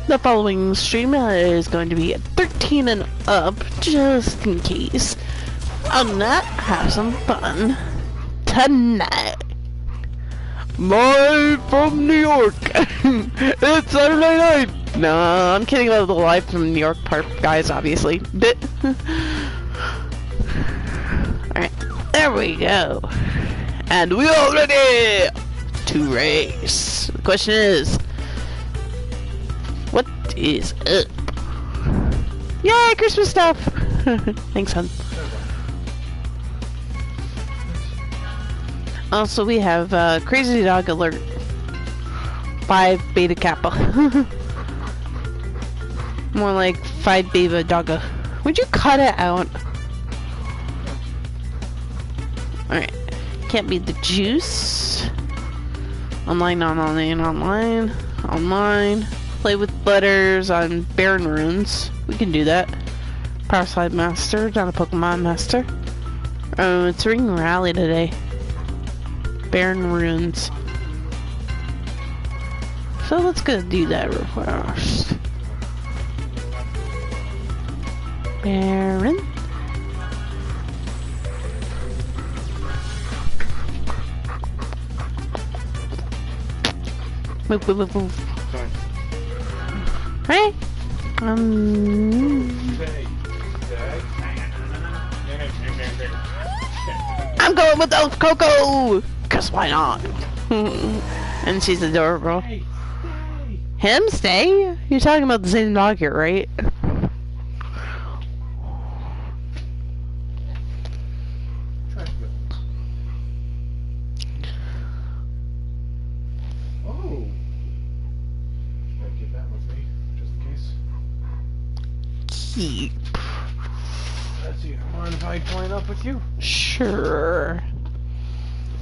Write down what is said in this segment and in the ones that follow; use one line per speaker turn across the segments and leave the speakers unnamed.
The following stream is going to be 13 and up, just in case. On that, have some fun tonight. Live from New York. It's Saturday night. No, I'm kidding about the live from New York part, guys, obviously. Alright, there we go. And we are ready to race. The question is, what is up? Yay, Christmas stuff! Thanks, hon. Also, we have Crazy Dog Alert 5 Beta Kappa. More like 5 Beta Dogga. Would you cut it out? Alright. Can't beat the juice. Online. Play with butters on Baron Runes. We can do that. Power Slide Master, not a Pokemon Master. It's Ring Rally today. Baron Runes. So let's go do that real fast. Baron. Move.
Sorry.
Hey. I'm going with the Coco! Cause why not? And she's adorable. Him stay? You're talking about the same dog here, right? Keep.
Let's see, mind if I join up with you?
Sure.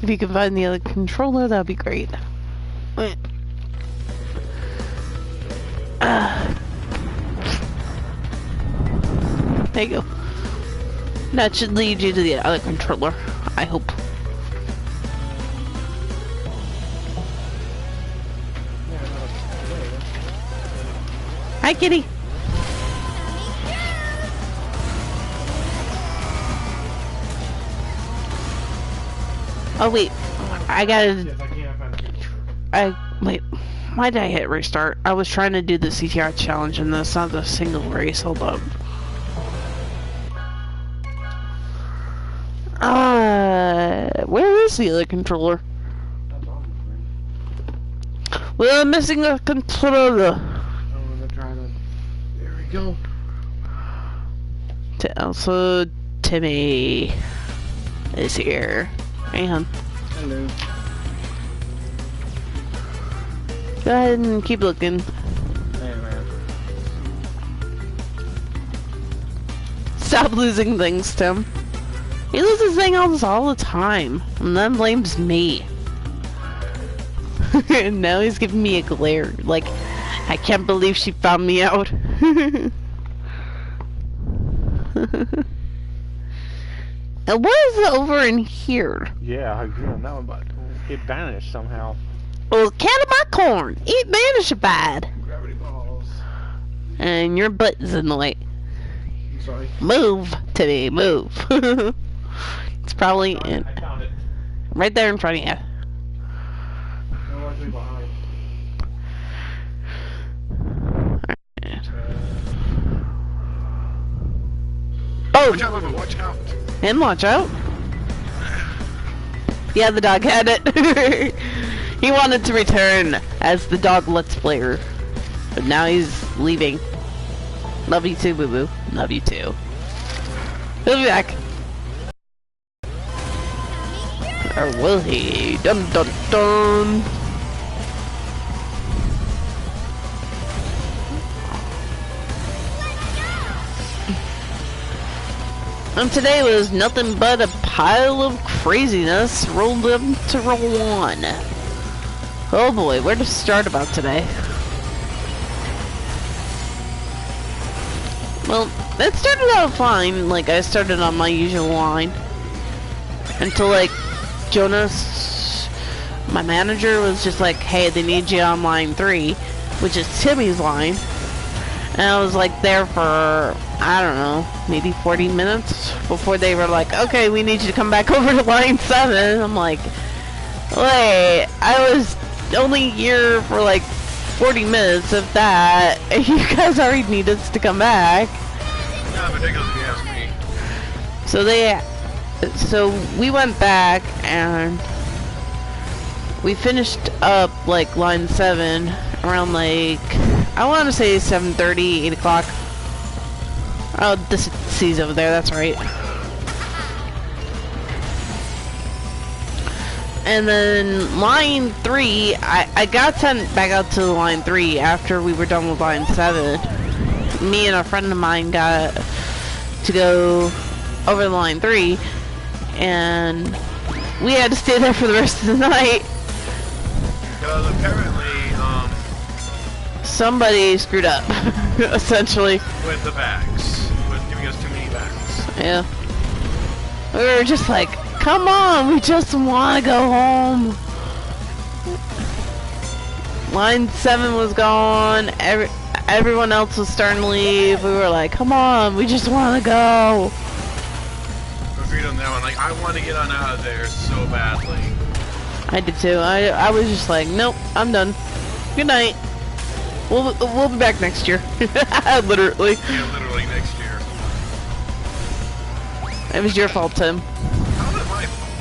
If you can find the other controller, that'd be great. There you go. That should lead you to the other controller, I hope. Hi, kitty. Oh wait, I gotta. Wait. Why did I hit restart? I was trying to do the CTR challenge and that's not a single race. Hold up. Where is the other controller? Well, I'm missing a controller.
I'm gonna try to. There we go.
Also, Timmy is here. Hey, hon.
Hello.
Go ahead and keep looking.
Hey, man.
Stop losing things, Tim. He loses things all the time, and then blames me. And now he's giving me a glare, like, I can't believe she found me out. And what is over in here?
Yeah, I agree on that one, but it vanished somehow.
Well, cat of my corn, it vanished bad.
Gravity balls.
And your butt is in the way.
I'm sorry.
Move, Timmy, move. It's probably in,
I found it.
right there in front of you.
No, actually behind.
Oh!
Watch out, watch out!
Him, watch out. Yeah, the dog had it. He wanted to return as the dog Let's Player. But now he's leaving. Love you too, boo-boo. Love you too. He'll be back. Or will he? Dun dun dun! And today was nothing but a pile of craziness rolled up to roll one. Oh boy, where to start about today? Well, it started out fine, like I started on my usual line. Until like, Jonas, my manager was just like, hey, they need you on line 3. which is Timmy's line. And I was like there for, I don't know, maybe 40 minutes before they were like, okay, we need you to come back over to line 7. I'm like, wait, I was only here for like 40 minutes of that, and you guys already need us to come back.
Yeah, ridiculous if you ask me.
So we went back and we finished up like line 7 around like, I want to say 7:30, 8 o'clock. Oh, this C's over there, that's right. And then line 3, I got sent back out to line 3 after we were done with line 7. Me and a friend of mine got to go over to line 3, and we had to stay there for the rest of the night.
Because apparently,
somebody screwed up, essentially.
with the bags. With giving us too many bags.
Yeah. We were just like, come on, we just want to go home. Line 7 was gone. Everyone else was starting to leave. We were like, come on, we just want to go.
Agreed on that one. Like, I want to get on out of there so badly.
I did too. I was just like, nope, I'm done. Good night. We'll be back next year. Literally.
Yeah, literally next year.
It was your fault, Tim.
How is it my fault?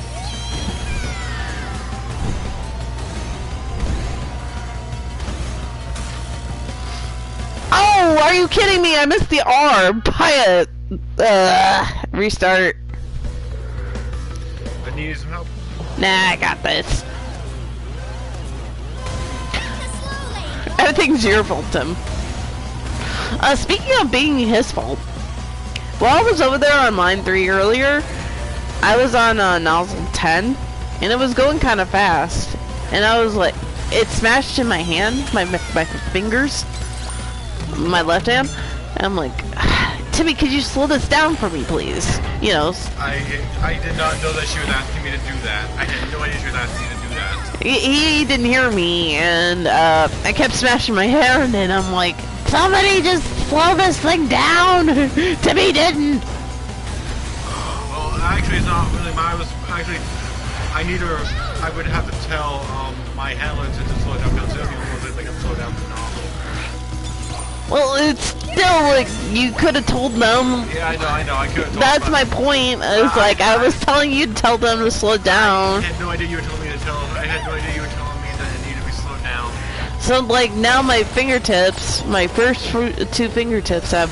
Oh, are you kidding me? I missed the R. Buy it. Restart.
I need some help.
Nah, I got this. Everything's your fault, Tim. Speaking of being his fault, while I was over there on line 3 earlier, I was on nozzle 10, and it was going kind of fast. And I was like, it smashed in my hand, my fingers, my left hand. And I'm like, Timmy, could you slow this down for me, please? You know.
I did not know that she was asking me to do that. I had no idea she was asking me to do that.
He didn't hear me, and I kept smashing my hand, and I'm like, somebody just slow this thing down. Timmy didn't.
Well, actually, it's not really mine. I would have to tell my handler to slow down because I can slow down the nozzle.
Well, it's still like you could have told them.
Yeah, I know. I could have told them.
That's my point. It's like I was telling you to tell them to slow down.
I had no idea you were telling me to tell. I had no idea you were telling me that it needed to be slowed down.
So like now my fingertips, my first 2 fingertips have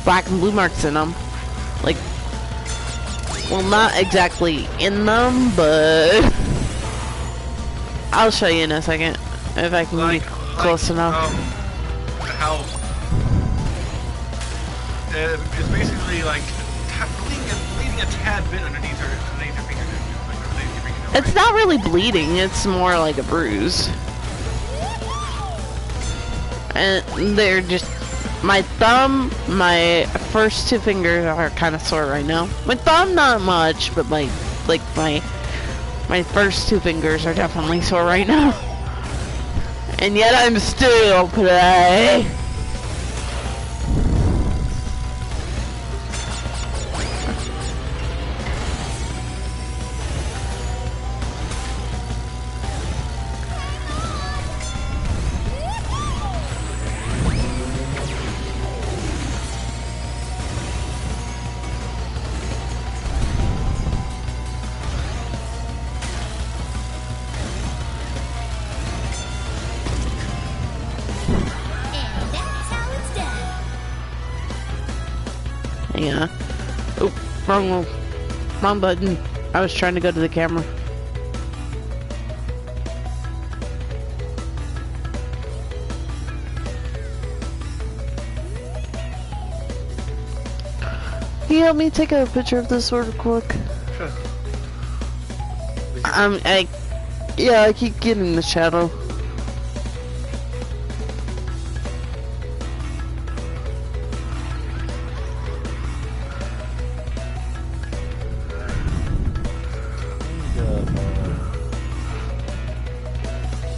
black and blue marks in them. Like, well, not exactly in them, but I'll show you in a second if I can be close enough.
How it's basically like bleeding a tad bit underneath her fingertip.
It's not really bleeding, it's more like a bruise. And they're just, my thumb, my first 2 fingers are kind of sore right now. My thumb not much, but my first 2 fingers are definitely sore right now. And yet I'm still play. Yeah. Oh, wrong button. I was trying to go to the camera. Can you help me take a picture of this real quick?
Sure.
Yeah, I keep getting the shadow.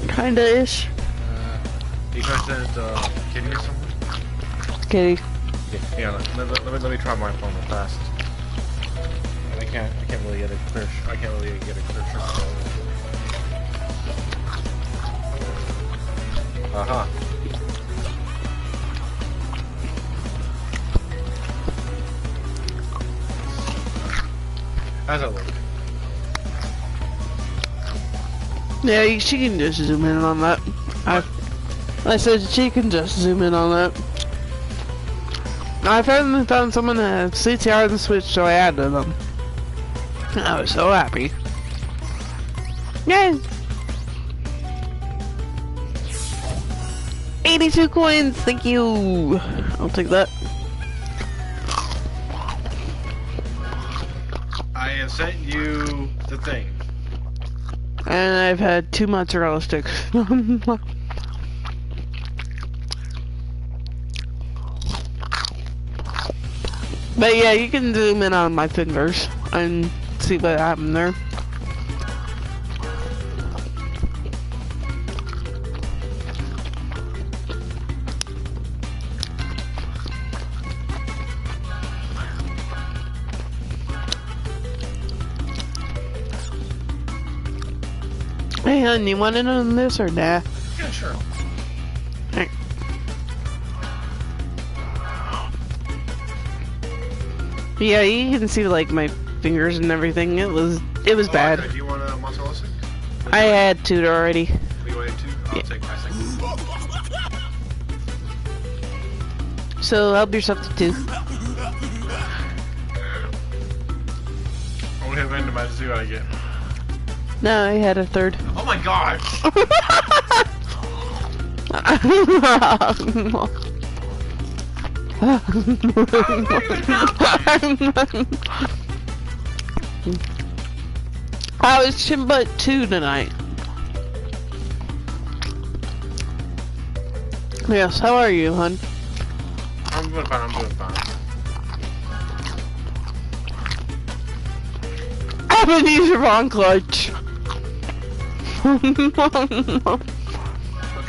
Kinda-ish.
You trying to send it to Kitty or someone?
Kitty.
Yeah, let me try my phone real fast. I can't really get a clear shot. Uh-huh. How's that look?
Yeah, she can just zoom in on that. I said she can just zoom in on that. I finally found someone that had CTR on the Switch, so I added them. I was so happy. Yay! 82 coins, thank you! I'll take that.
I have sent you the thing.
And I've had 2 mozzarella sticks. But yeah, you can zoom in on my fingers and see what happened there. Hey hon, you want in on this or nah?
Yeah, sure.
Yeah, you can see like my fingers and everything. It was bad.
Okay. Do you want a mozzarella stick?
I had 2 already.
You want 2? I'll take my second.
So help yourself to 2.
Only have randomized 2 I get.
No, I had a 3rd.
Oh my gosh! I was chin butt 2 tonight. Yes, how are you, hun? I'm doing fine,
I haven't used your wrong clutch.
Okay,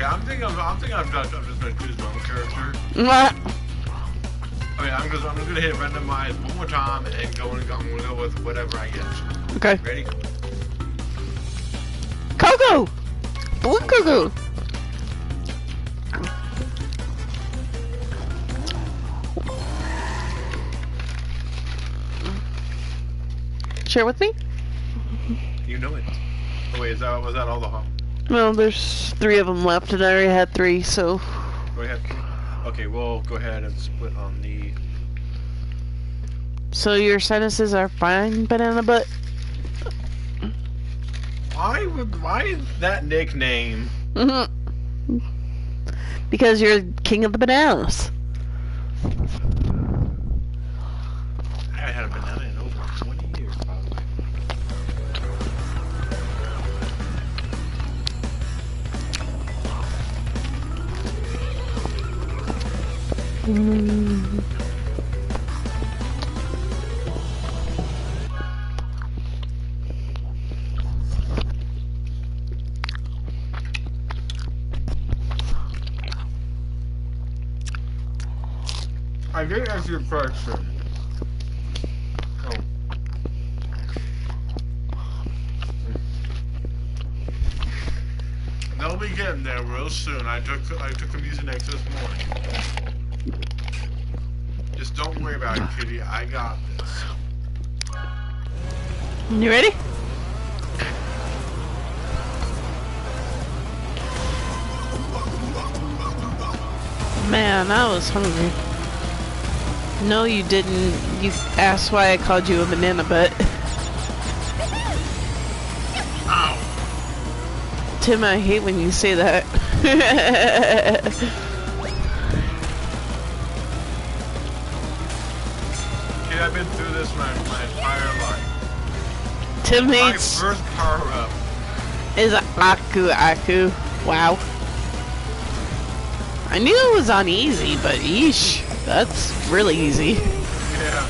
I'm thinking I'm just gonna choose my own character. Okay, I'm gonna hit randomize one more time and I'm gonna go with whatever I get.
Okay.
Ready?
Coco! Blue Coco! Share with me?
You know it. Oh wait, was that all the home?
Well, there's 3 of them left, and I already had 3, so...
Go ahead. Okay, we'll go ahead and split on the...
So your sinuses are fine, Banana Butt?
Why is that nickname?
Because you're king of the bananas.
I haven't had a banana in over 20 years, probably. I did ask you a question. Oh. They'll be getting there real soon. I took them using X this morning. Just don't worry about it, kitty. I got this.
You ready? Man, I was hungry. No, you didn't. You asked why I called you a banana butt.
Ow.
Tim, I hate when you say that.
Kid, I've been through this my entire life.
Tim
My
hates
first power up.
is Aku. Wow. I knew it was on easy, but yeesh, that's really easy.
Yeah.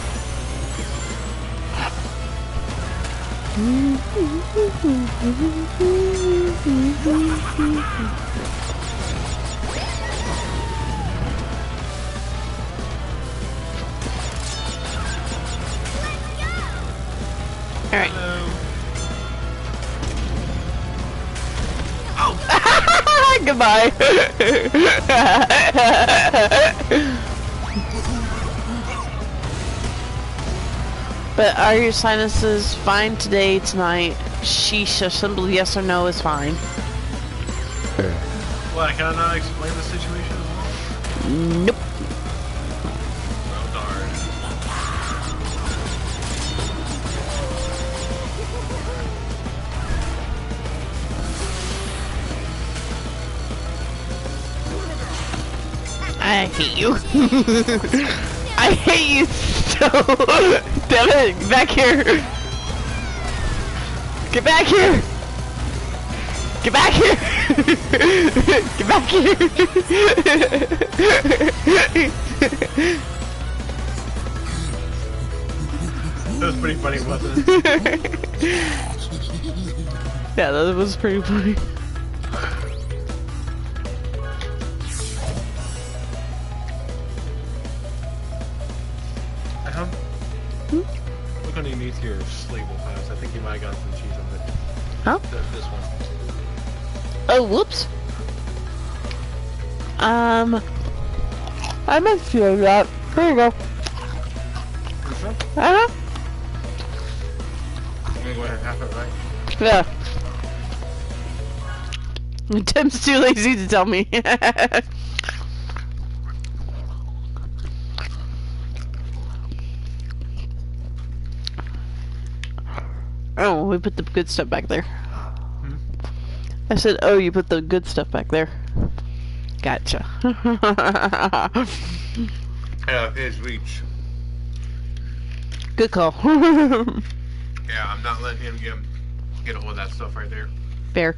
Goodbye. But are your sinuses fine today, tonight? Sheesh, a simple yes or no is fine.
What, can I not explain the situation as well?
Nope.
Oh, darn.
I hate you. I hate you so. Damn it, get back here. Get back here. Get back here. Get back here.
That was pretty funny, wasn't it?
Yeah, that was pretty funny.
Look underneath your label pass. I think you might have got some cheese on it.
Huh?
This one.
Oh, whoops. I meant to do that. There you go.
You sure?
Uh-huh.
I'm gonna go ahead and half it, right?
Yeah. Tim's too lazy to tell me. Oh, we put the good stuff back there.
Hmm?
I said, oh, you put the good stuff back there. Gotcha.
Yeah, his reach.
Good call.
Yeah, I'm not letting him get all of that stuff right there.
Fair.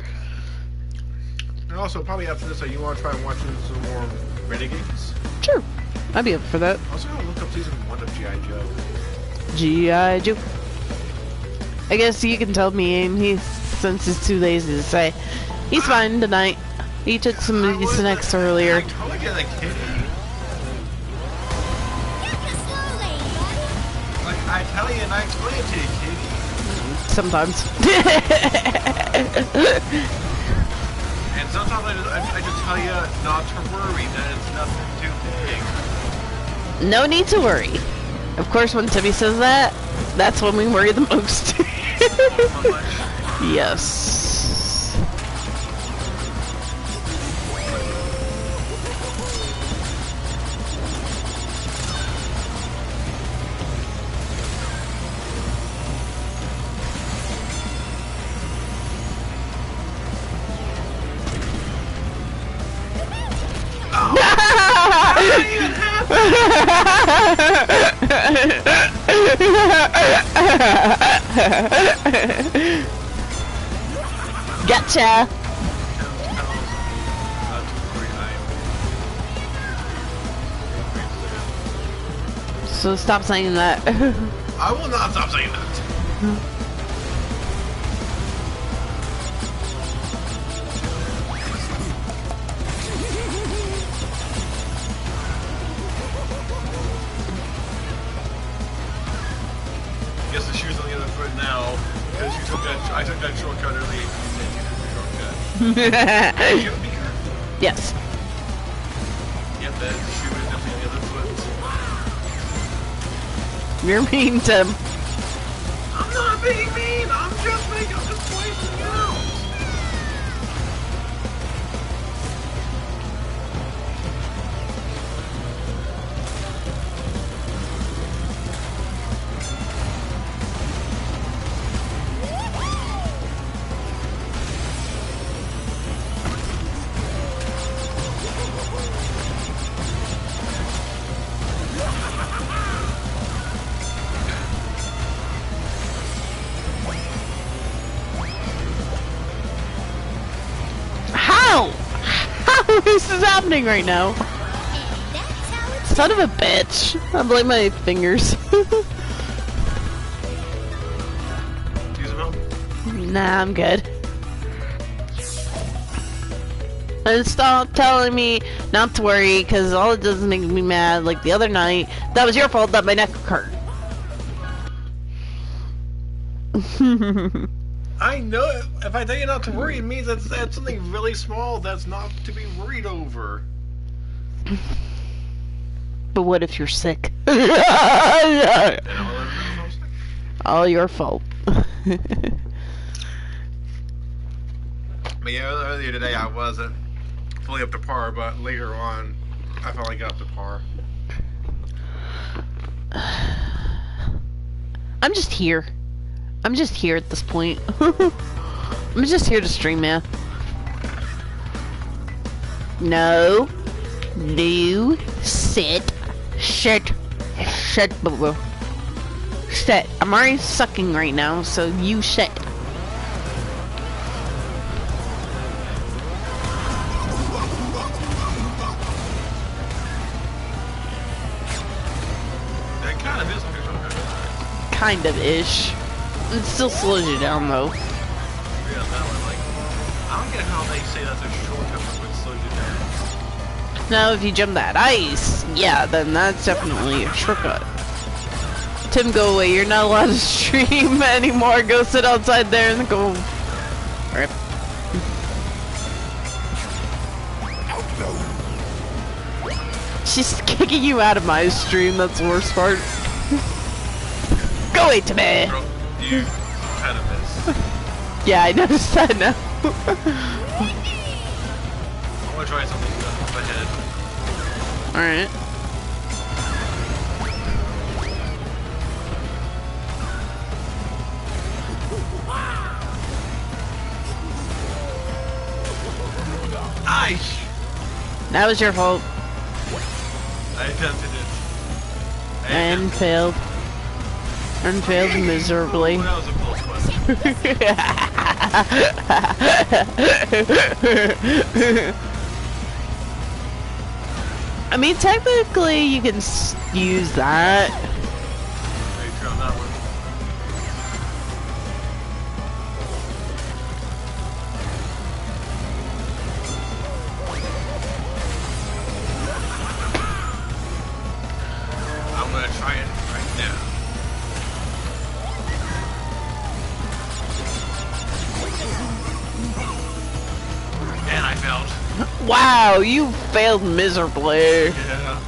And also, probably after this, you want to try and watch some more Renegades?
Sure. I'd be up for that.
Also, I'll look up season 1 of G.I. Joe.
G.I. Joe. I guess you can tell me, Amie, since it's too lazy to say. He's fine tonight. He took some snacks earlier.
I totally get like Kitty. Like, I tell you and I explain it to you, Kitty.
Sometimes.
And sometimes I just tell you not to worry, that it's nothing too big.
No need to worry. Of course, when Timmy says that, that's when we worry the most. Yes. Gotcha. So stop saying that.
I will not stop saying that. Guess the shoe's on the other foot now, because I took that shortcut earlier. You said you took the shortcut. You have a beaker?
Yes.
Yep, that shoe is definitely on the other foot.
You're mean, Tim.
I'm not being mean, I'm just pointing out.
This is happening right now. Son of a bitch. I blame my fingers. Nah, I'm good. And stop telling me not to worry, because all it does is make me mad. Like the other night, that was your fault that my neck hurt.
I know. If I tell you not to worry, it means that's something really small that's not to be worried over.
But what if you're sick? All your fault.
But yeah, earlier today I wasn't fully up to par, but later on I finally got up to par.
I'm just here. I'm just here at this point. I'm just here to stream, man. No. No. Sit. Shit. Shit, boo-boo. Shit. I'm already sucking right now, so you shit.
That kind of is
Kind of ish. It still slows you down though.
Yeah, that one, like, I don't get how they say that's a shortcut when it slows you down.
Now, if you jump that ice, yeah, then that's definitely a shortcut. Tim, go away. You're not allowed to stream anymore. Go sit outside there and go. Rip. She's kicking you out of my stream. That's the worst part. Go away, Timmy.
Bro, you kind of miss.
Yeah, I noticed that now.
I want to try something up ahead.
Alright.
Ice!
That was your fault.
I attempted it.
And failed. And failed miserably.
That was a close question.
I mean, technically, you can use that.
Very true on that one. I'm gonna try it right now. And I failed.
Wow, you failed miserably.
Yeah.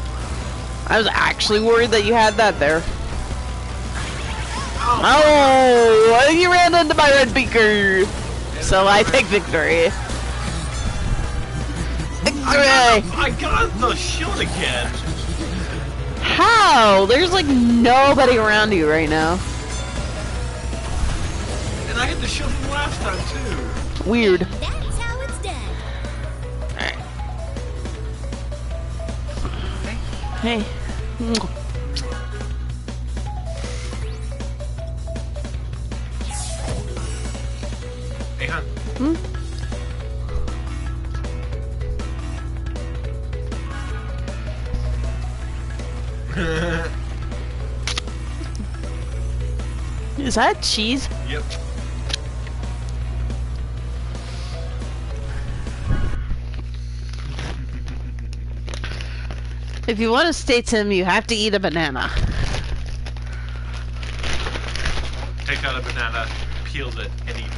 I was actually worried that you had that there.
Oh,
Oh, you ran into my red beaker. So I take victory. Victory!
I got the shield again.
How? There's like nobody around you right now.
And I hit the shield from last time too.
Weird.
That's how it's done.
Hey.
Hey, hon.
Hmm? Is that cheese?
Yep.
If you want to stay Tim, you have to eat a banana.
Take out a banana, peels it, and eat it.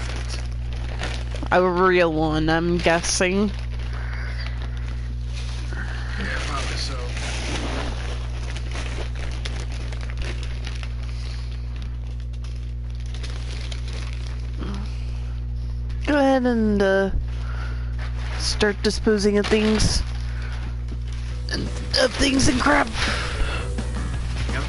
A real one, I'm guessing.
Yeah, probably so.
Go ahead and start disposing of things. Of things and crap.
Yep.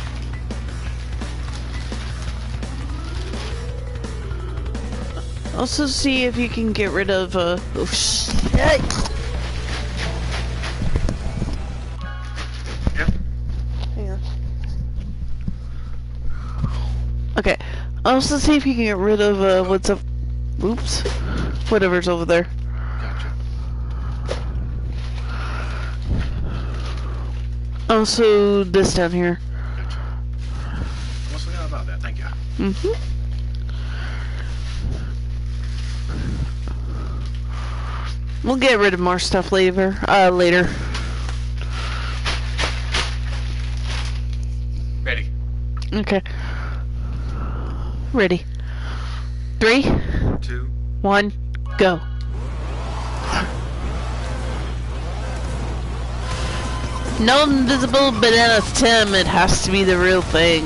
Also see if you can get rid of oh shit.
Yep.
Hang on. Okay. Also see if you can get rid of what's up. Oops. Whatever's over there.
Gotcha.
Also this down here.
Gotcha. Almost forgot about that. Thank you.
Mm-hmm. We'll get rid of more stuff later. Later.
Ready.
Okay. Ready. 3, 1, go. No invisible bananas, Tim. It has to be the real thing.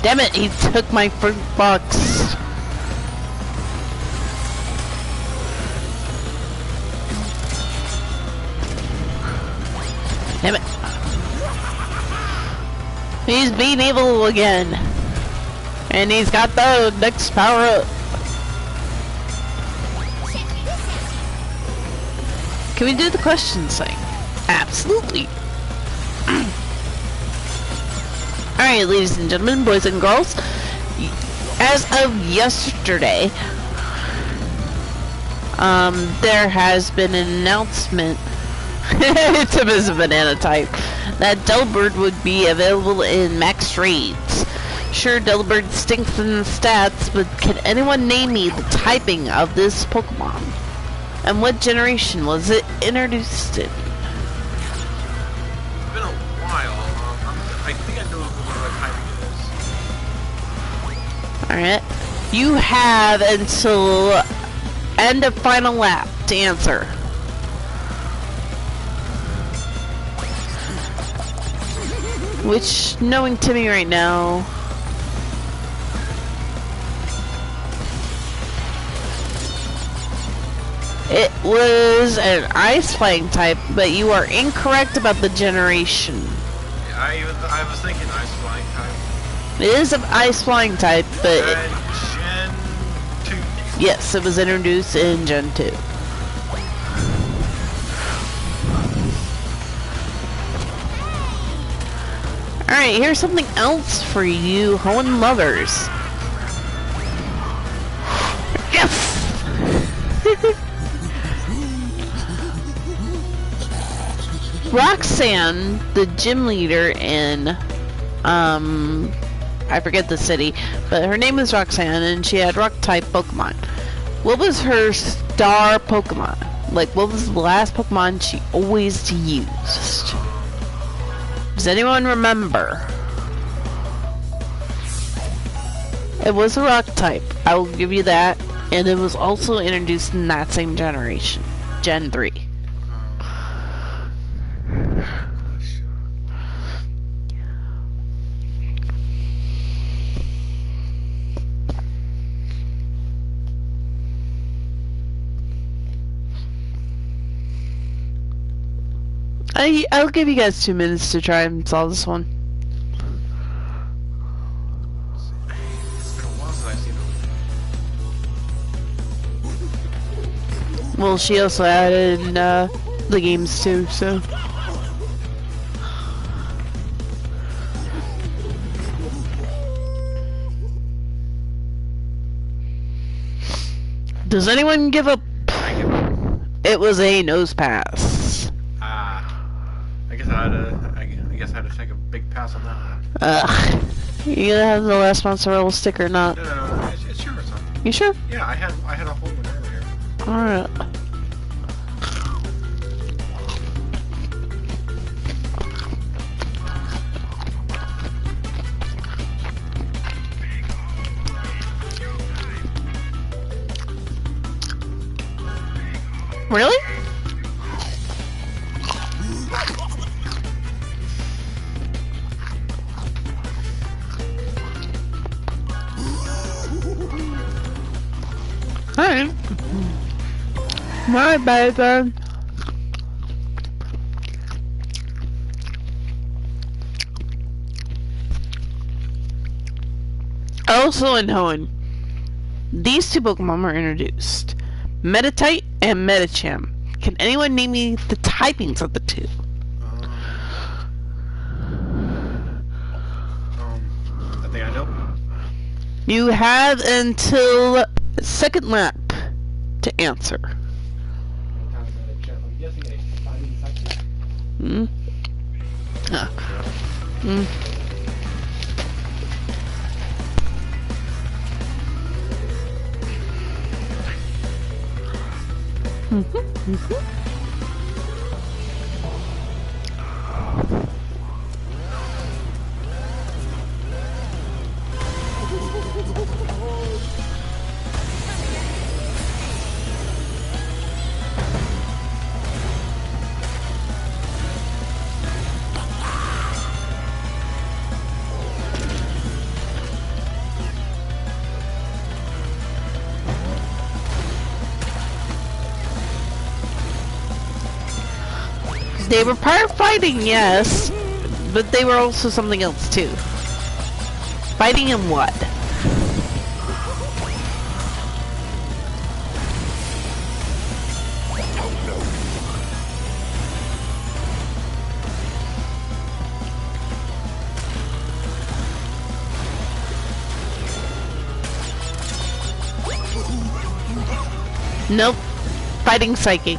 Damn it, he took my fruit box. Damn it. He's being evil again. And he's got the next power up. Can we do the questions thing? Absolutely. Alright, ladies and gentlemen, boys and girls. As of yesterday, there has been an announcement. Tim is a banana type. That Delbird would be available in max raids. Sure, Delbird stinks in stats, but can anyone name me the typing of this Pokemon? And what generation was it introduced in?
It's been a while. I think I know what timing it is.
Alright. You have until end of final lap to answer. Which, knowing Timmy right now... It was an ice flying type, but you are incorrect about the generation.
Yeah, I was thinking ice flying type.
It is an ice flying type, but...
Gen 2.
Yes, it was introduced in Gen 2. Alright, here's something else for you Hoenn lovers. Yes! Roxanne, the gym leader in, I forget the city, but her name was Roxanne, and she had rock-type Pokemon. What was her star Pokemon? Like, what was the last Pokemon she always used? Does anyone remember? It was a rock type, I will give you that, and it was also introduced in that same generation, Gen 3. I'll give you guys 2 minutes to try and solve this one.
It's been a while since I've seen it.
Well, she also added the games too, so. Does anyone give up? It was a nose pass.
I guess I had to take a big pass on that one.
You gonna have the last mozzarella stick or not?
No, it's yours. Huh?
You sure?
Yeah, I had a whole one earlier.
Alright. Really? Alright. My bad then. Also in Hoenn, these 2 Pokemon were introduced. Meditite and Medicham. Can anyone name me the typings of the 2?
I think I know.
You have until second lap to answer. Hmm? Hmm. They were part of fighting, yes, but they were also something else too. Fighting in what? Nope. Fighting psychic.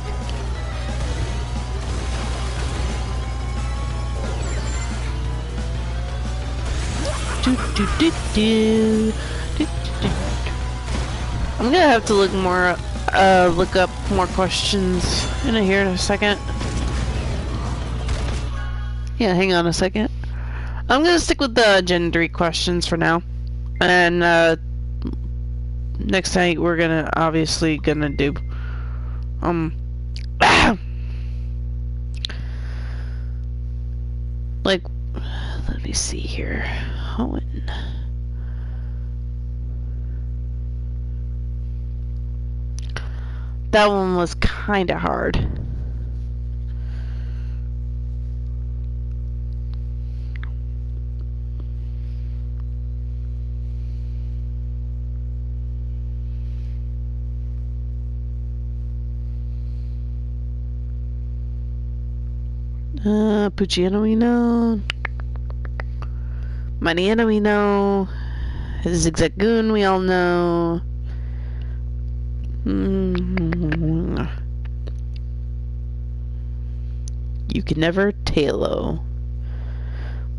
I'm gonna have to look up more questions in here in a second. Yeah, hang on a second. I'm gonna stick with the Gen 3 questions for now. And, next night we're gonna do, like, let me see here. Owen. That one was kinda hard. Pucciano we know. Maniana we know. Zigzag Goon we all know. You can never Talo.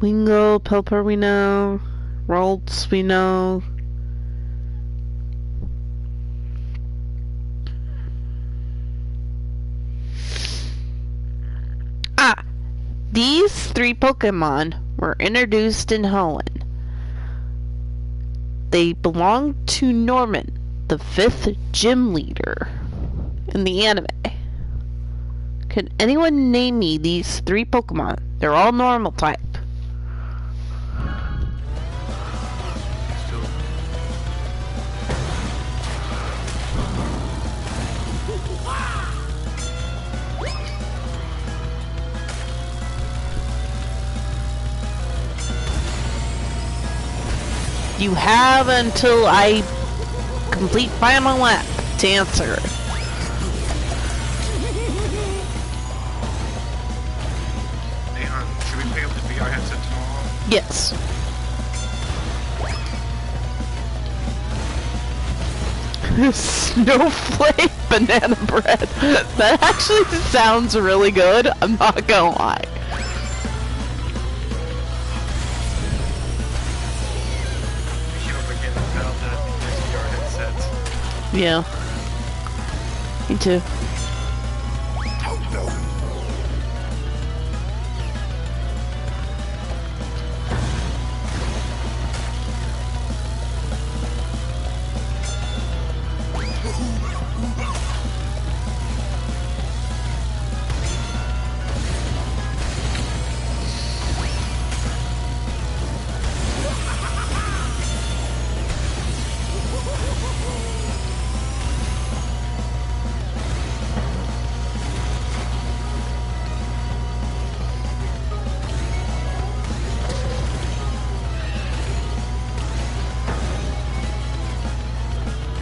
Wingo, Pelper we know. Roltz we know. These 3 Pokemon were introduced in Holland. They belong to Norman, the 5th gym leader in the anime. Can anyone name me these 3 Pokemon? They're all normal type. You have until I complete final lap to answer.
Hey, hon, should we pick up the VR headset tomorrow?
Yes. Snowflake banana bread. That actually sounds really good. I'm not gonna lie. Yeah. Me too.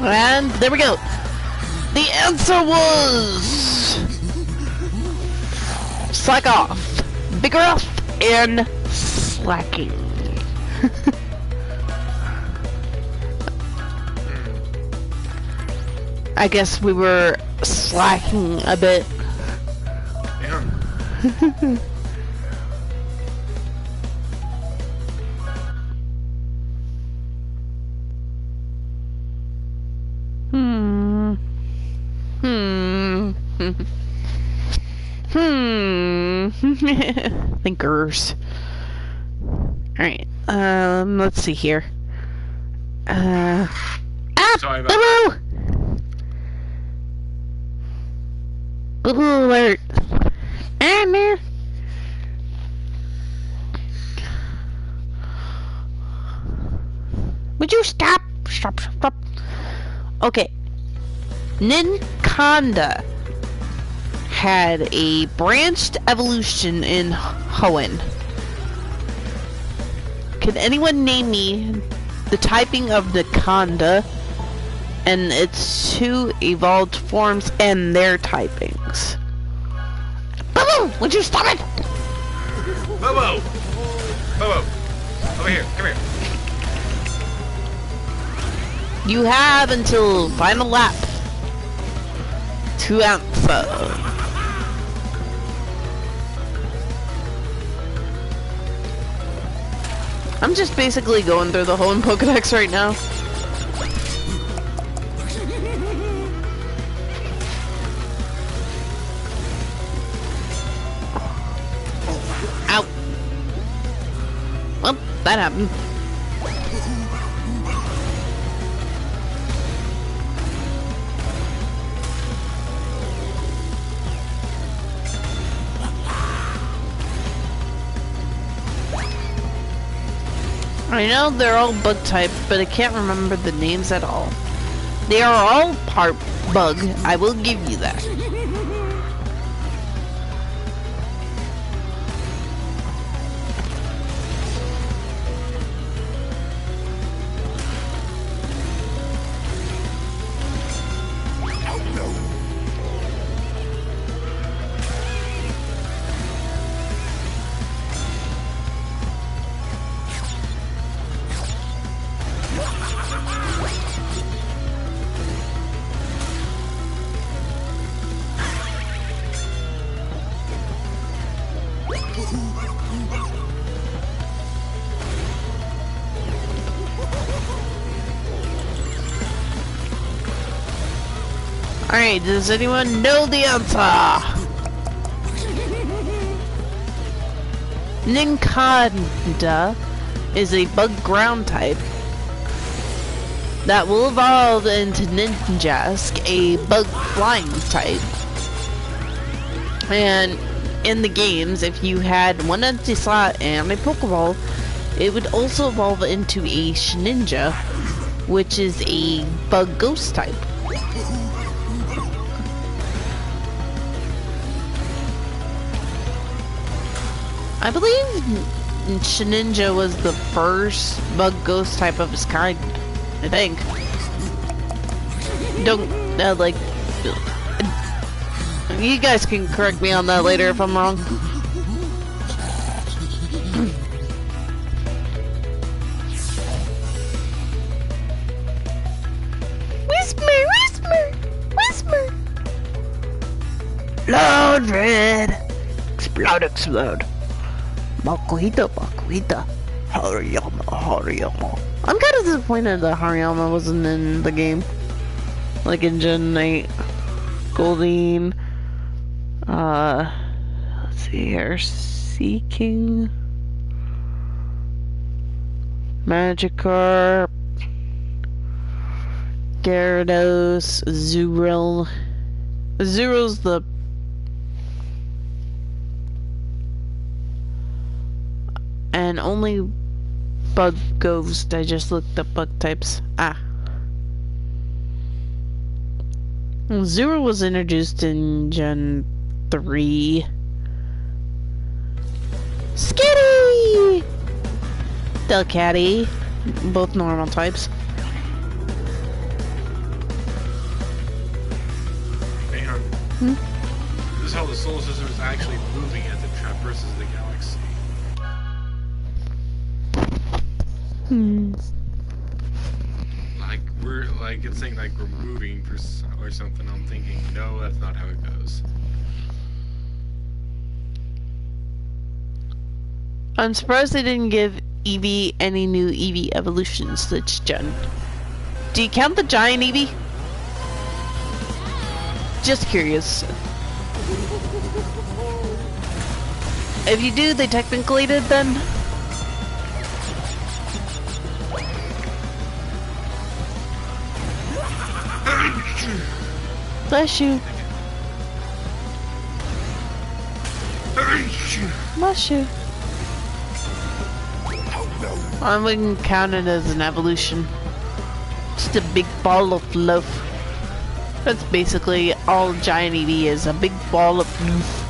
And there we go. The answer was slack off, bigger off, and slacking. I guess we were slacking a bit. Yeah. Thinkers. Alright, let's see here.
Sorry about
that. Boo alert. Amie. Would you stop? Stop. Okay. Ninconda had a branched evolution in Hoenn. Can anyone name me the typing of the Conda and its two evolved forms and their typings? Bobo, would you stop it?
Bobo! Bobo! Over here, come here.
You have until final lap to answer. I'm just basically going through the whole Pokédex right now. Ow. Well, that happened. I know they're all bug type, but I can't remember the names at all. They are all part bug, I will give you that. Alright, does anyone know the answer? Nincada is a bug ground type that will evolve into Ninjask, a bug flying type. And in the games, if you had one empty slot and a Pokeball, it would also evolve into a Shninja, which is a bug ghost type. I believe Shninja was the first bug ghost type of its kind, I think. Don't, like, you guys can correct me on that later if I'm wrong. Whisper! Loud red! Explode! Makuhita, Hariyama. I'm kind of disappointed that Hariyama wasn't in the game. Like in Gen 8. Goldeen. Let's see here. Seeking. Magikarp. Gyarados. Azurill. Azurill's the and only bug ghost. I just looked up bug types. Zero was introduced in Gen 3. Skitty! Delcatty. Both normal types.
Hey, this is how the solar system is actually moving as it traverses the galaxy. Like it's saying like we're moving or something. I'm thinking, no, that's not how it goes.
I'm surprised they didn't give Eevee any new Eevee evolutions this gen. Do you count the giant Eevee? Just curious. If you do, they technically did then? Bless you. Bless you. I wouldn't count it as an evolution. Just a big ball of loaf. That's basically all Giant ED is, a big ball of goof.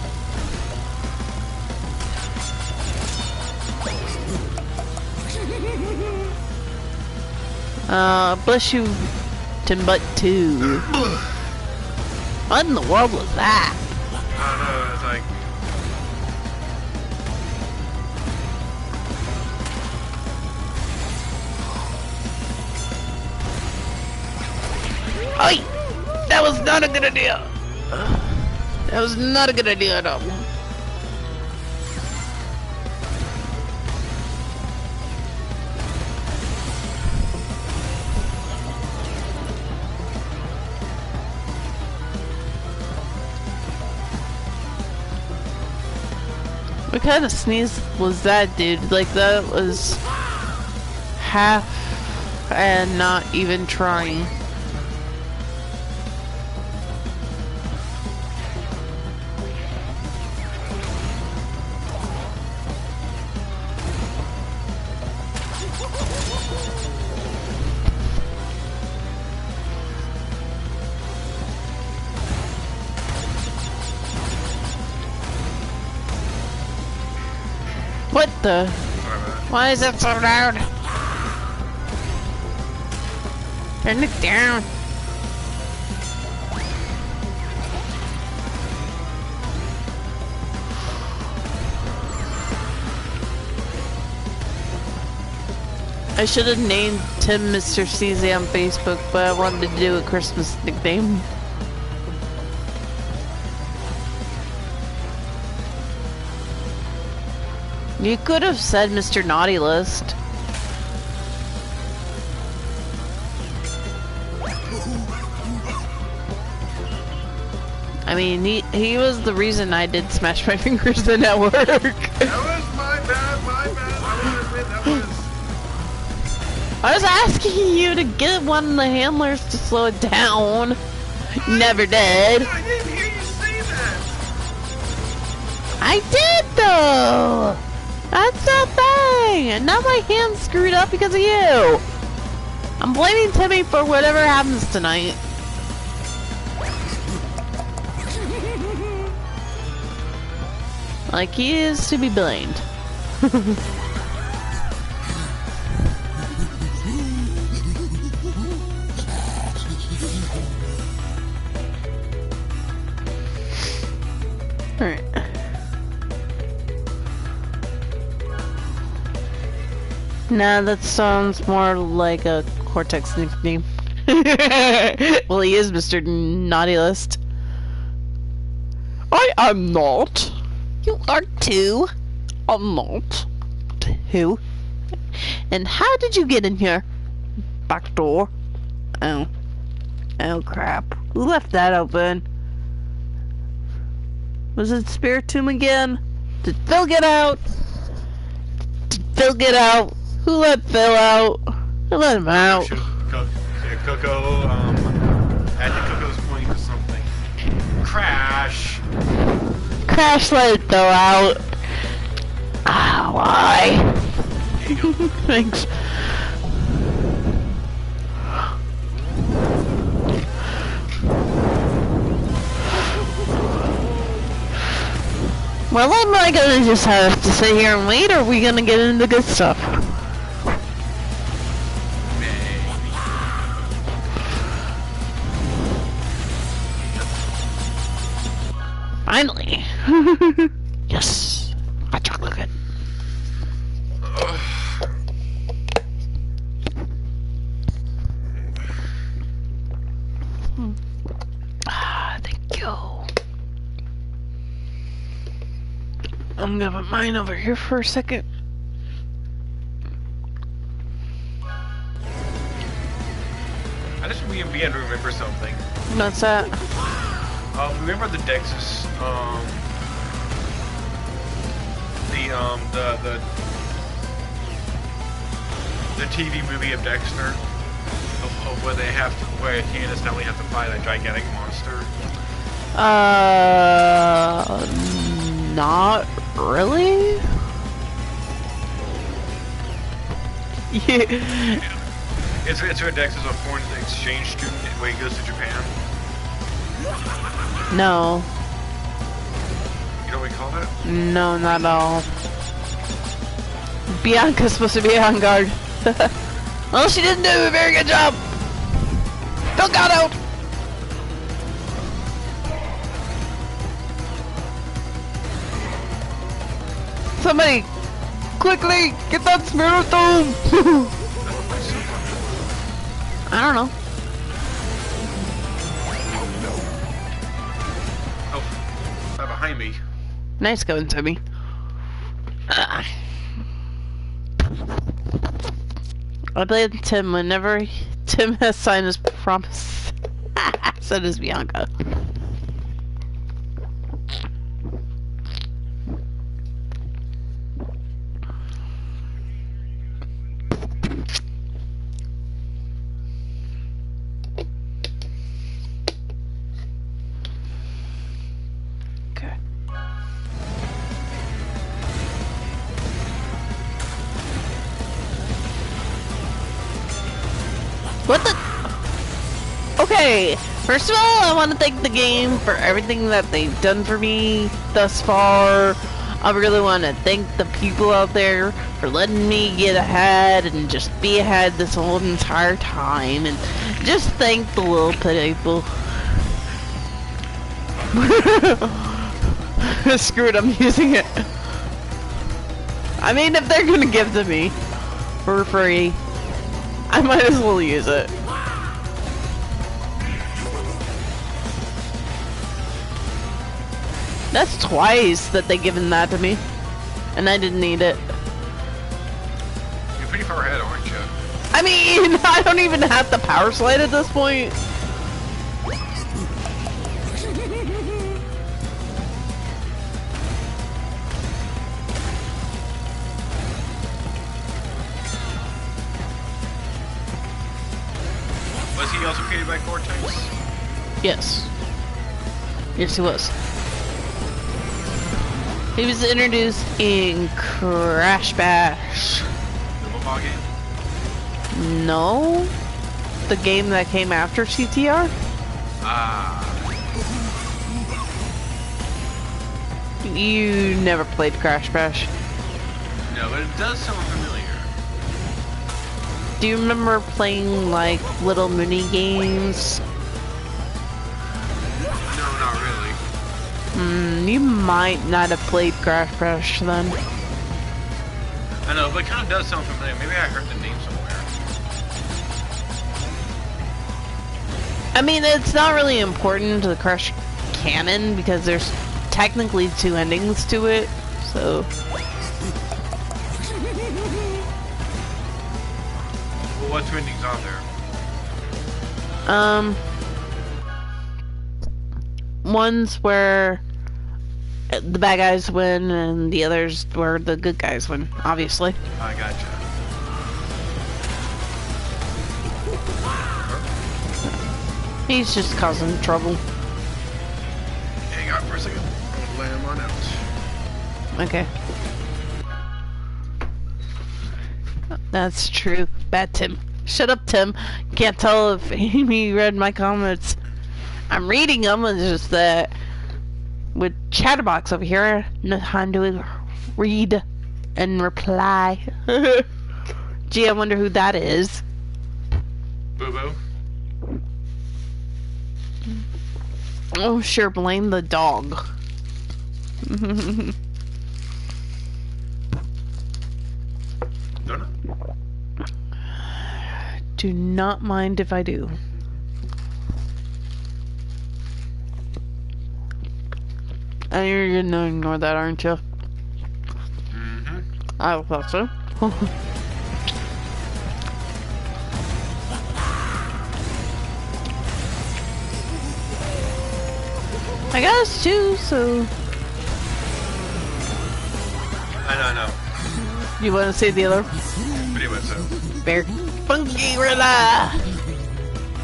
Bless you, Timbut 2. What in the world was that?
I don't know, it's like...
Oi! That was not a good idea! That was not a good idea at all. What kind of sneeze was that, dude? Like, that was half and not even trying. What the? Why is it so loud? Turn it down. I should have named Tim Mr. CZ on Facebook, but I wanted to do a Christmas nickname. You could have said Mr. Naughty List. I mean, he was the reason I did Smash My Fingers the Network.
That was my bad, I won't admit that was...
I was asking you to get one of the handlers to slow it down. Never did.
I didn't hear you say that.
I did though. That's the thing! And now my hand's screwed up because of you! I'm blaming Timmy for whatever happens tonight. Like, he is to be blamed. Alright. Nah, that sounds more like a Cortex nickname. Well, he is Mr. Naughty List. I am not. You are too. I'm not. Who? And how did you get in here? Back door. Oh. Oh crap. Who left that open? Was it Spiritomb again? Did Phil get out? Did Phil get out? Who let Phil out? Who let him out?
Yeah, Coco, I think Coco's pointing to something. Crash!
Crash let Phil out. Ah, why? Thanks. Well, am I gonna just have to sit here and wait, or are we gonna get into good stuff? Finally! Yes! Hot chocolate. Ah, thank you. I'm gonna put mine over here for a second.
I just began to remember something.
What's that?
Remember the Dexys, the TV movie of Dexter, of where they have to, where he and his family have to fight a gigantic monster.
Not really? Yeah.
It's where Dex is a foreign exchange student where he goes to Japan.
No.
You know what we call that?
No, not at all. Bianca's supposed to be on guard. Well, she didn't do a very good job. Don't got out. Somebody, quickly get that spirit dome. I don't know.
Oh, right behind me.
Nice going, Timmy. I blame Tim whenever Tim has signed his promise. So does Bianca. Okay. What the? Okay, first of all, I want to thank the game for everything that they've done for me thus far. I really want to thank the people out there for letting me get ahead and just be ahead this whole entire time. And just thank the little people. Screw it, I'm using it. I mean, if they're gonna give to me for free, I might as well use it. That's twice that they given that to me, and I didn't need it.
You're pretty far ahead, aren't you?
I mean, I don't even have the power slide at this point.
Was he also created by Cortex?
Yes. Yes, he was. He was introduced in Crash Bash.
The mobile game?
No. The game that came after CTR?
Ah.
You never played Crash Bash.
No, but it does sound familiar.
Do you remember playing, like, little mini games?
No, not really.
You might not have played Crash Bash then.
I know, but it kind of does sound familiar. Maybe I heard the name somewhere.
I mean, it's not really important to the Crash canon because there's technically 2 endings to it, so...
Well, what 2 endings are there?
One's where the bad guys win, and the others where the good guys win, obviously.
I gotcha.
He's just causing trouble.
Hang on for a second. I'll lay him on out.
Okay. That's true. Bad Tim. Shut up, Tim. Can't tell if Amy read my comments. I'm reading them, it's just that with Chatterbox over here, know how to read and reply. Gee, I wonder who that is.
Boo-boo.
Oh, sure, blame the dog.
Donut?
Do not mind if I do. And you're gonna ignore that, aren't you?
Mm-hmm.
I thought so. I got us too, so...
I know.
You wanna say the other?
Pretty much so.
Bear. Funky Rilla!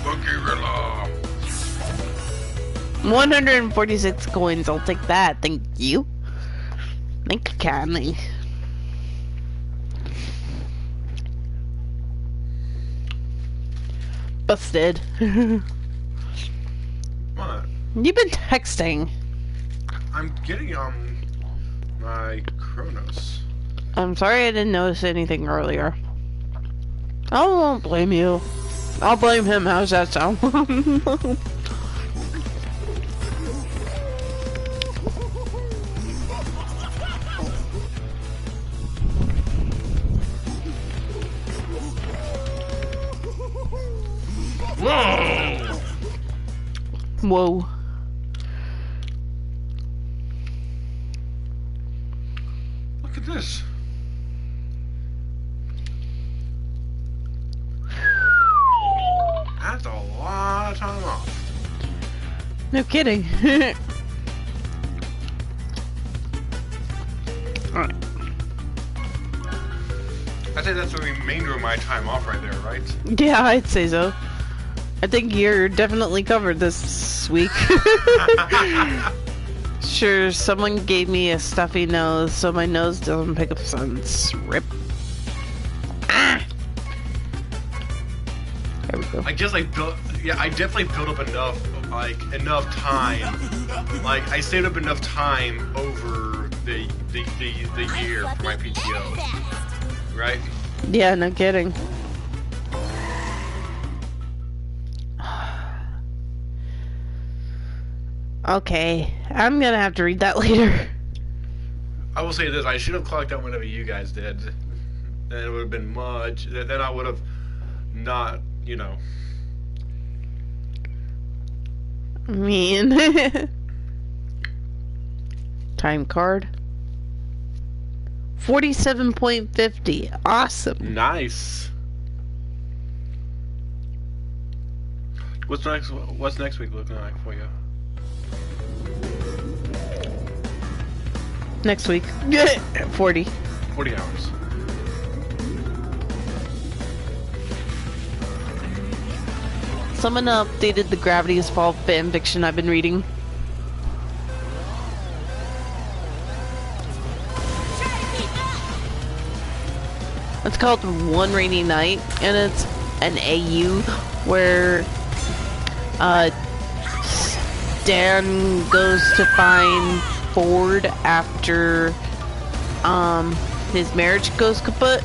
Funky Rilla!
146 coins, I'll take that, thank you. Thank you kindly. Busted.
What?
You've been texting.
I'm getting my Chronos.
I'm sorry I didn't notice anything earlier. I won't blame you. I'll blame him. How's that sound?
Whoa!
Whoa.
Look at this. That's a lot of time off.
No kidding. Alright.
I'd say that's the remainder of my time off right there, right?
Yeah, I'd say so. I think you're definitely covered this week. Sure, someone gave me a stuffy nose, so my nose doesn't pick up scents. Rip. Ah! There we go.
I guess I definitely built up enough time. Like, I saved up enough time over the year for my PTO. Right?
Yeah, no kidding. Okay, I'm gonna have to read that later.
I will say this, I should have clocked out whenever you guys did. Then it would have been much, then I would have not, you know.
I mean... Time card. 47.50. Awesome.
Nice. What's next week looking like for you?
Next week. 40.
40 hours.
Someone updated the Gravity is Fall fanfiction I've been reading. It's called One Rainy Night, and it's an AU where Stan goes to find Ford after his marriage goes kaput.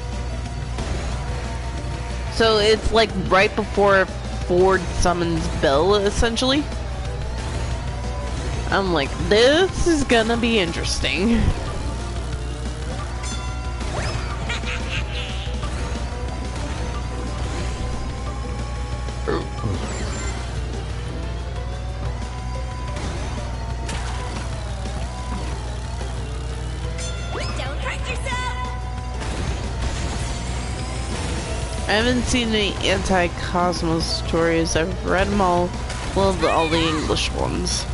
So it's like right before Ford summons Bill, essentially. I'm like, this is gonna be interesting. I haven't seen any anti-Cosmos stories. I've read them all, well, all the English ones.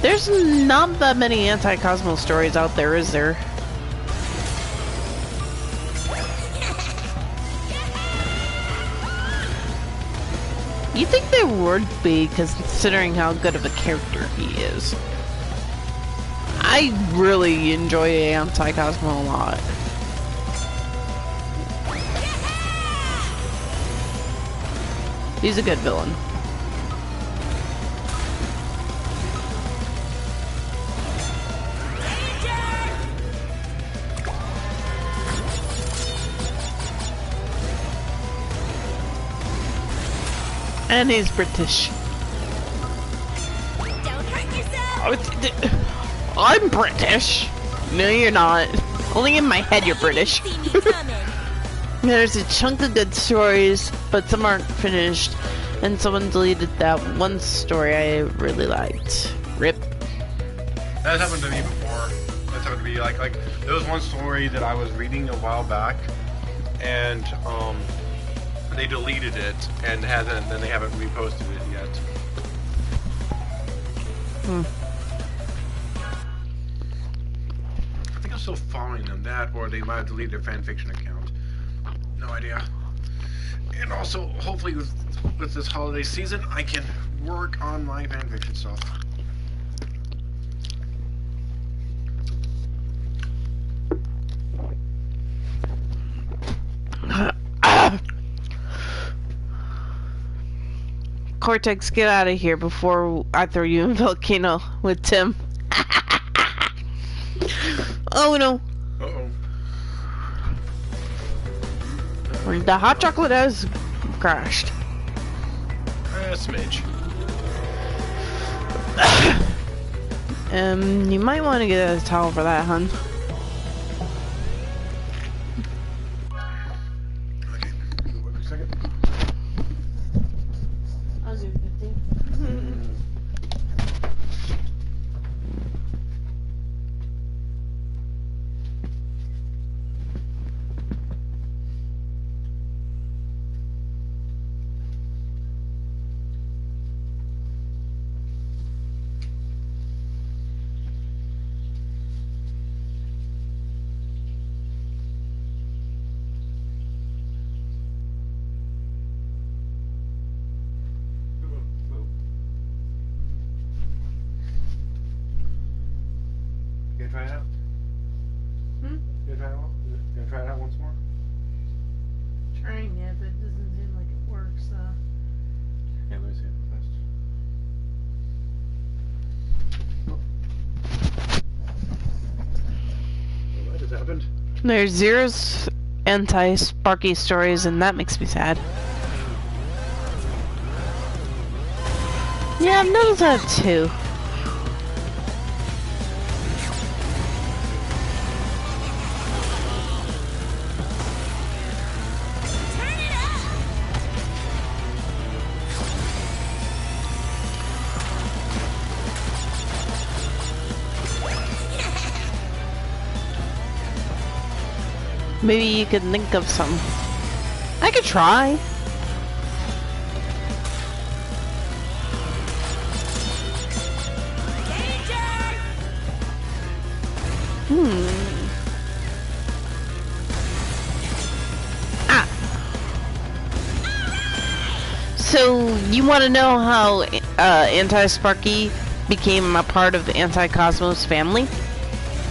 There's not that many anti-Cosmos stories out there, is there? You think there would be, considering how good of a character he is. I really enjoy Anti-Cosmo a lot. He's a good villain. And he's British.
Don't hurt yourself.
I'm British. No, you're not. Only in my head you're British. There's a chunk of good stories, but some aren't finished, and someone deleted that one story I really liked. Rip.
That's happened to me before. That's happened to me like there was one story that I was reading a while back, and they deleted it and then they haven't reposted it yet. I think I'm still following them, that or they might have deleted their fanfiction account. No idea. And also, hopefully with this holiday season, I can work on my fanfiction stuff.
Cortex, get out of here before I throw you in volcano with Tim. Oh no.
Uh-oh.
The hot chocolate has crashed.
Smidge.
You might want to get a towel for that, hun.
Okay. Wait a second.
I'll do 50.
Gonna try it out? Gonna try it out? Gonna try it out once more?
Trying it, but it doesn't seem like it works,
Yeah, let me see it first. What has happened?
There's Zero's anti-Sparky stories, and that makes me sad. Yeah, I've noticed that too. Maybe you could think of some. I could try. Ah. So you want to know how Anti-Sparky became a part of the Anti-Cosmos family?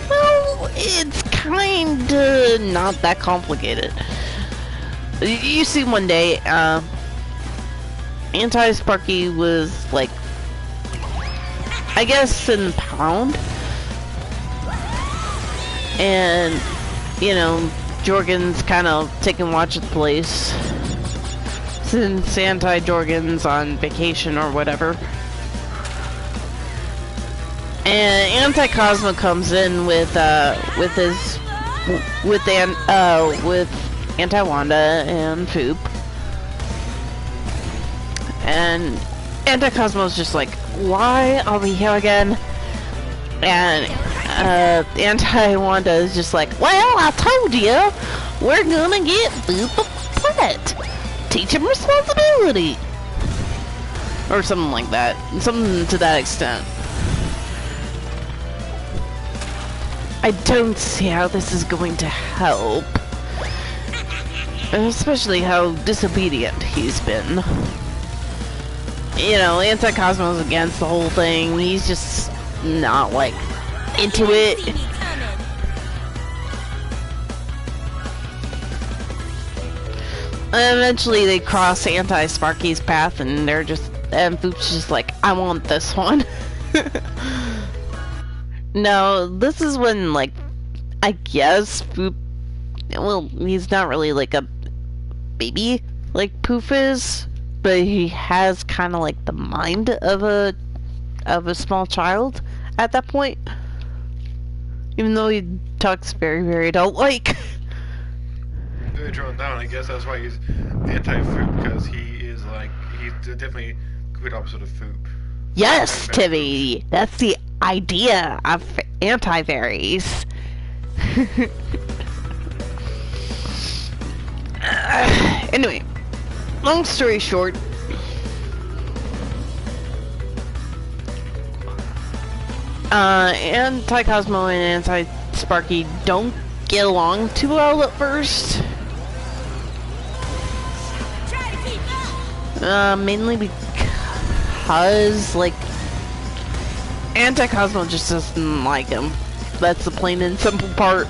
Well, it's kinda not that complicated. You see, one day, Anti-Sparky was like, I guess, in Pound, and you know, Jorgen's kind of taking watch of the place since Anti-Jorgen's on vacation or whatever. And Anti-Cosmo comes in with Anti-Wanda and Foop, and Anti-Cosmo's just like, why are we here again? And Anti-Wanda is just like, well, I told you, we're gonna get Foop a pet. Teach him responsibility, or something like that, something to that extent. I don't see how this is going to help. Especially how disobedient he's been. You know, Anti-Cosmo's against the whole thing. He's just not, like, into it. And eventually they cross Anti-Sparky's path and they're just, and Foop's just like, I want this one. No, this is when, like, I guess Foop, well, he's not really like a baby like Poof is, but he has kind of like the mind of a small child at that point. Even though he talks very, very adult-like.
Really drawn down, I guess that's why he's anti-Foop, because he is like, he's definitely a complete opposite of Foop.
Yes, Timmy! That's the idea of anti-fairies. Anyway, long story short, Anti-Cosmo and Anti-Sparky don't get along too well at first. Mainly because, like, Anti-Cosmo just doesn't like him. That's the plain and simple part.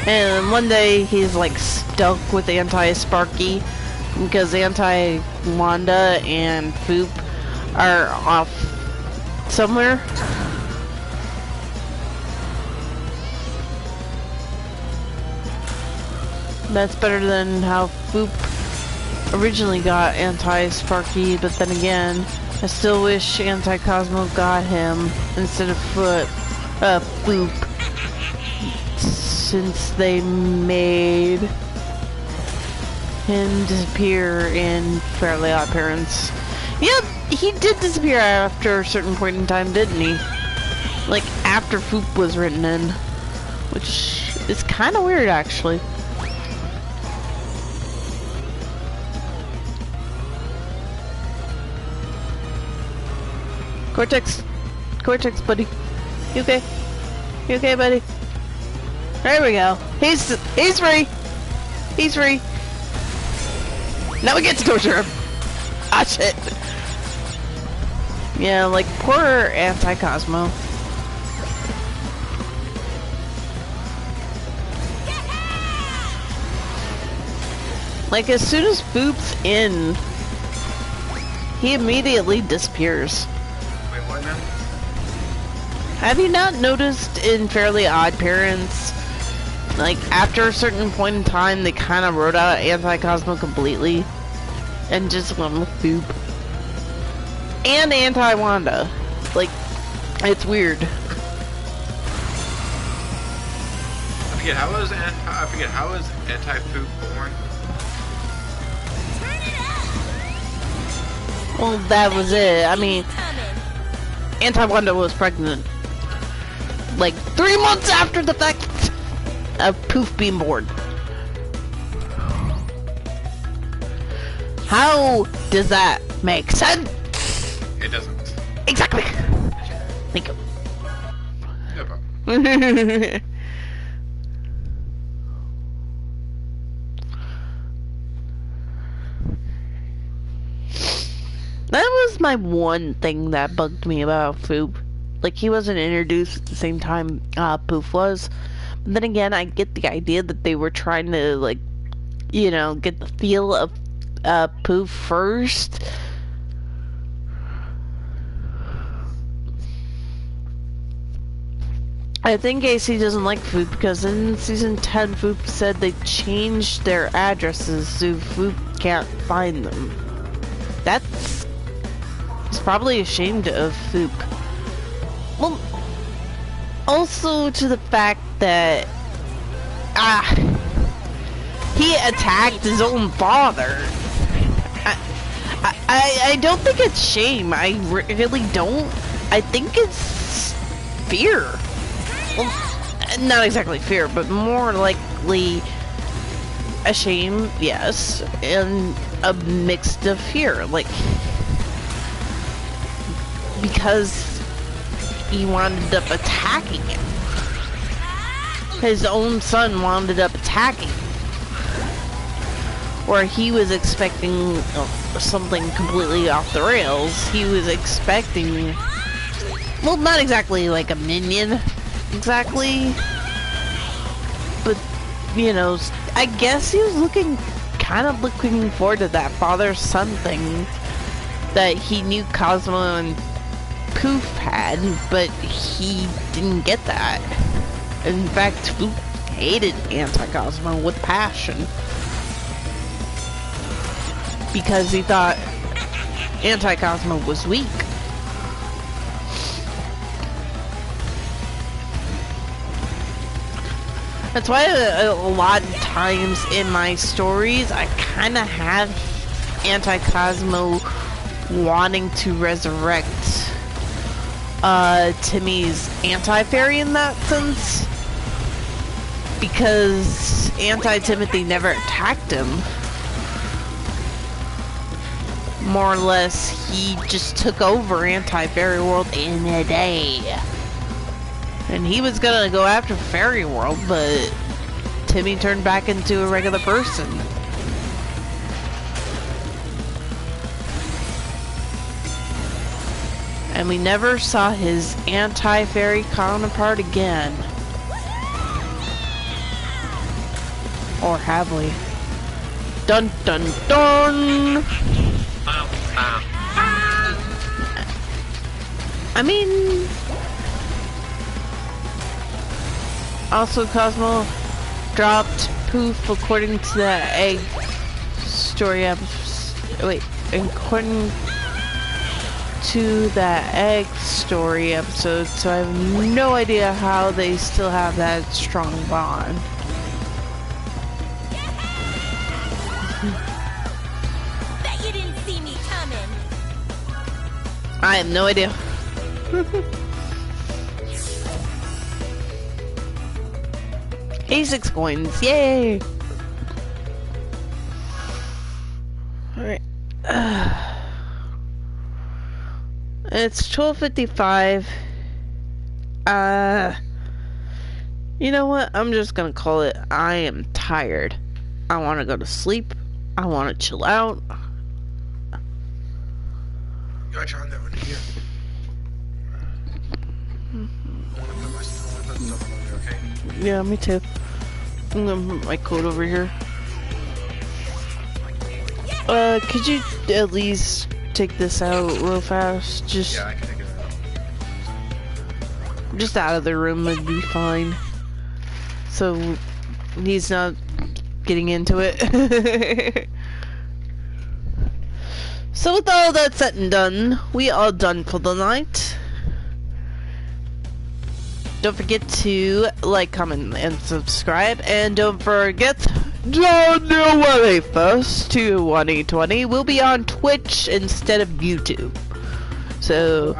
And one day he's like stuck with Anti-Sparky because Anti-Wanda and Foop are off somewhere. That's better than how Foop originally got Anti-Sparky, but then again, I still wish Anti-Cosmo got him instead of Foop, since they made him disappear in Fairly Odd Parents. Yep, he did disappear after a certain point in time, didn't he? Like, after Foop was written in, which is kind of weird, actually. Cortex, buddy. You okay? You okay, buddy? There we go. He's free. He's free. Now we get to torture him. Ah, shit. Yeah, like, poor Anti-Cosmo. Like, as soon as Foop's in, he immediately disappears.
Wait, what now?
Have you not noticed in Fairly Odd Parents, like, after a certain point in time, they kind of wrote out Anti-Cosmo completely, and just went with Foop? And Anti-Wanda. Like, it's weird.
I forget how was Anti-Foop born?
Well, that was it. I mean, Anti-Wanda was pregnant, like, 3 months after the fact of Poof being born. How does that make sense?
It doesn't.
Exactly. Thank you.
No problem.
That was my one thing that bugged me about Foop. Like, he wasn't introduced at the same time Poof was. But then again, I get the idea that they were trying to, like, you know, get the feel of Poof first. I think AC doesn't like Foop because in season 10, Foop said they changed their addresses so Foop can't find them. That's... He's probably ashamed of Foop. Well, also to the fact that he attacked his own father. I don't think it's shame. I really don't. I think it's fear. Well, not exactly fear, but more likely a shame, yes, and a mix of fear. Like, because he wound up attacking him. His own son wound up attacking him. Where he was expecting something completely off the rails. He was expecting, well, not exactly like a minion, exactly. But, you know, I guess he was kind of looking forward to that father-son thing that he knew Cosmo and Poof had, but he didn't get that. In fact, Poof hated Anti-Cosmo with passion because he thought Anti-Cosmo was weak. That's why a lot of times in my stories I kind of have Anti-Cosmo wanting to resurrect Timmy's anti-fairy in that sense, because Anti-Timothy never attacked him. More or less, he just took over Anti-Fairy World in a day. And he was gonna go after Fairy World, but Timmy turned back into a regular person. And we never saw his anti-fairy counterpart again. Or have we? Dun dun dun! I mean... Also, Cosmo dropped poof according to the egg story episode. Wait, according to the egg story episode, so I have no idea how they still have that strong bond.
Bet you didn't see me coming.
I have no idea. 86 coins, yay! Alright. It's 12:55. You know what? I'm just gonna call it. I am tired. I wanna go to sleep. I wanna chill out.
Got you on that one here. I wanna put stuff on there, okay?
Yeah, me too. I'm gonna put my coat over here. Could you at least take this out real fast? Just,
Yeah, I can take it out.
just out of the room would be fine. So he's not getting into it. So with all that said and done, we are done for the night. Don't forget to like, comment, and subscribe. And don't forget, January 1st, 2020, we'll be on Twitch instead of YouTube. So,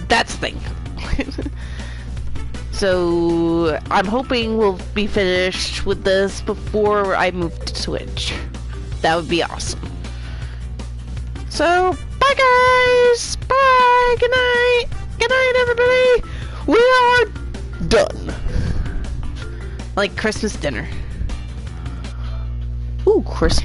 that's the thing. So, I'm hoping we'll be finished with this before I move to Twitch. That would be awesome. So, bye guys! Bye! Good night! Good night, everybody! We are done. Like Christmas dinner. Ooh, Christmas.